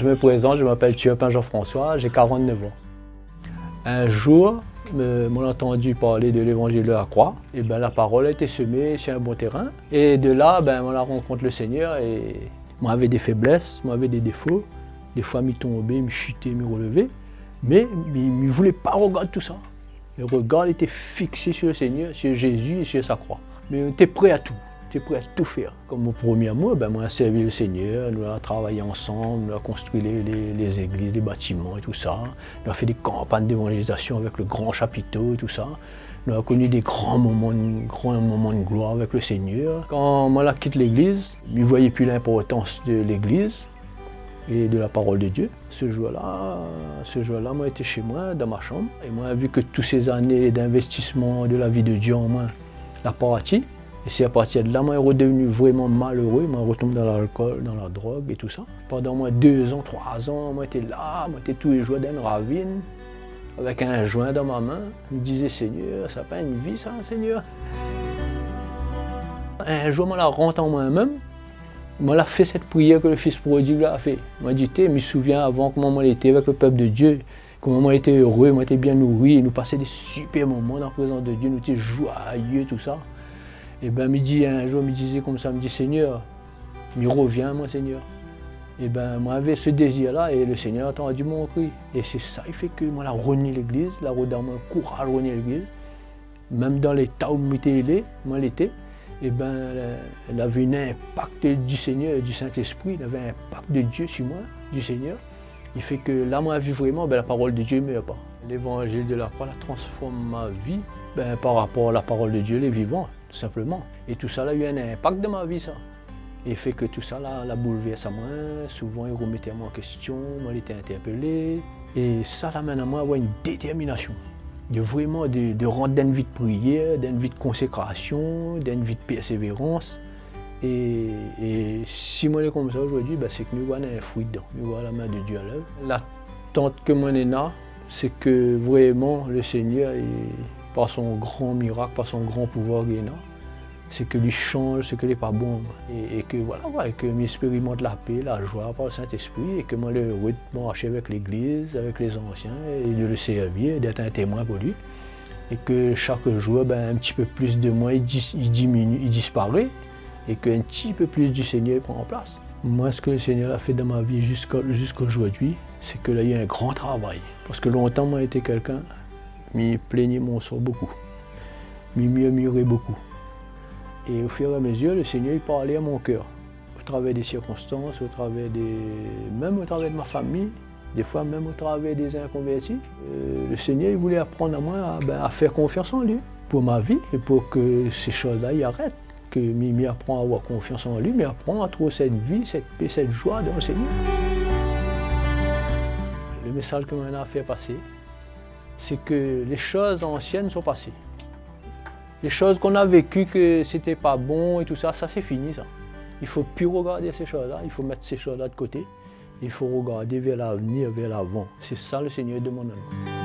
Je me présente, je m'appelle Thiopin Jean-François, j'ai 49 ans. Un jour, m'ont entendu parler de l'évangile de la croix, et la parole a été semée sur un bon terrain. Et de là, on la rencontre le Seigneur, et moi j'avais des faiblesses, moi j'avais des défauts. Des fois, je tombais, je chutais, je relevais, mais je ne voulais pas regarder tout ça. Le regard était fixé sur le Seigneur, sur Jésus et sur sa croix. Mais on était prêt à tout. J'étais prêt à tout faire. Comme mon premier mois, moi, j'ai servi le Seigneur, nous avons travaillé ensemble, nous avons construit les églises, les bâtiments et tout ça. Nous avons fait des campagnes d'évangélisation avec le grand chapiteau et tout ça. Nous avons connu des grands moments de gloire avec le Seigneur. Quand moi, je quitte l'église, je ne voyais plus l'importance de l'église et de la parole de Dieu. Ce jour-là, moi, j'étais chez moi, dans ma chambre. Et moi, j'ai vu que toutes ces années d'investissement de la vie de Dieu en moi, la partie. Et c'est à partir de là, moi, je suis redevenu vraiment malheureux. Moi, je retombe dans l'alcool, dans la drogue et tout ça. Pendant moins 2 ans, 3 ans, moi, j'étais là, moi, j'étais tous les jours dans une ravine, avec un joint dans ma main. Je me disais, Seigneur, ça n'a pas une vie, ça, Seigneur. Un jour, moi, je rentre en moi-même. Moi, j'ai fait cette prière que le Fils prodigue a fait. Moi, je me souviens avant comment moi j'étais avec le peuple de Dieu, comment moi j'étais heureux, moi j'étais bien nourri, nous passions des super moments dans la présence de Dieu, nous étions joyeux, tout ça. Et un jour, je me disais comme ça, je me dis Seigneur, il revient, moi Seigneur. Et moi j'avais ce désir-là et le Seigneur a entendu mon cri. Et c'est ça qui fait que moi, j'ai renié l'église, j'ai redonné mon courage de renier l'église. Même dans l'état où moi l'étais. Elle avait un impact du Seigneur, du Saint-Esprit, il avait un impact de Dieu sur moi, du Seigneur. Il fait que là, moi, je vis vraiment, la parole de Dieu ne meurt pas. L'évangile de la croix transforme ma vie par rapport à la parole de Dieu, les vivants, tout simplement. Et tout ça, là, il y a un impact dans ma vie, ça. Et il fait que tout ça, là, la bouleverse à moi. Souvent, il remettait moi en question, moi, il était interpellé. Et ça, là, maintenant, moi, avoir une détermination. De rendre d'une vie de prière, d'une vie de consécration, d'une vie de persévérance. Et si moi je suis comme ça aujourd'hui, c'est que nous voyons un fruit dedans, nous voyons la main de Dieu à l'œuvre. L'attente que moi j'ai, c'est que vraiment le Seigneur, par son grand miracle, par son grand pouvoir, c'est que lui change ce qui n'est pas bon. Et que voilà, et que m'expérimente la paix, la joie par le Saint-Esprit, et que moi le heureux de marcher avec l'Église, avec les anciens, et de le servir, d'être un témoin pour lui. Et que chaque jour, un petit peu plus de moi, il diminue, il disparaît, et qu'un petit peu plus du Seigneur prend en place. Moi, ce que le Seigneur a fait dans ma vie jusqu'à aujourd'hui, c'est que là, il y a un grand travail. Parce que longtemps, moi, j'étais quelqu'un, m'y plaignait mon sort beaucoup, m'y murmurait beaucoup. Et au fur et à mesure, le Seigneur il parlait à mon cœur, au travers des circonstances, même au travers de ma famille, des fois même au travers des inconvertis. Le Seigneur il voulait apprendre à moi à faire confiance en lui, pour ma vie, et pour que ces choses-là y arrêtent. Que m'y apprend à avoir confiance en lui, mais apprend à trouver cette vie, cette paix, cette joie dans le Seigneur. Le message que m'en a fait passer, c'est que les choses anciennes sont passées. Les choses qu'on a vécues, que c'était pas bon et tout ça, ça c'est fini ça. Il ne faut plus regarder ces choses-là, il faut mettre ces choses-là de côté. Il faut regarder vers l'avenir, vers l'avant. C'est ça le Seigneur demande à nous.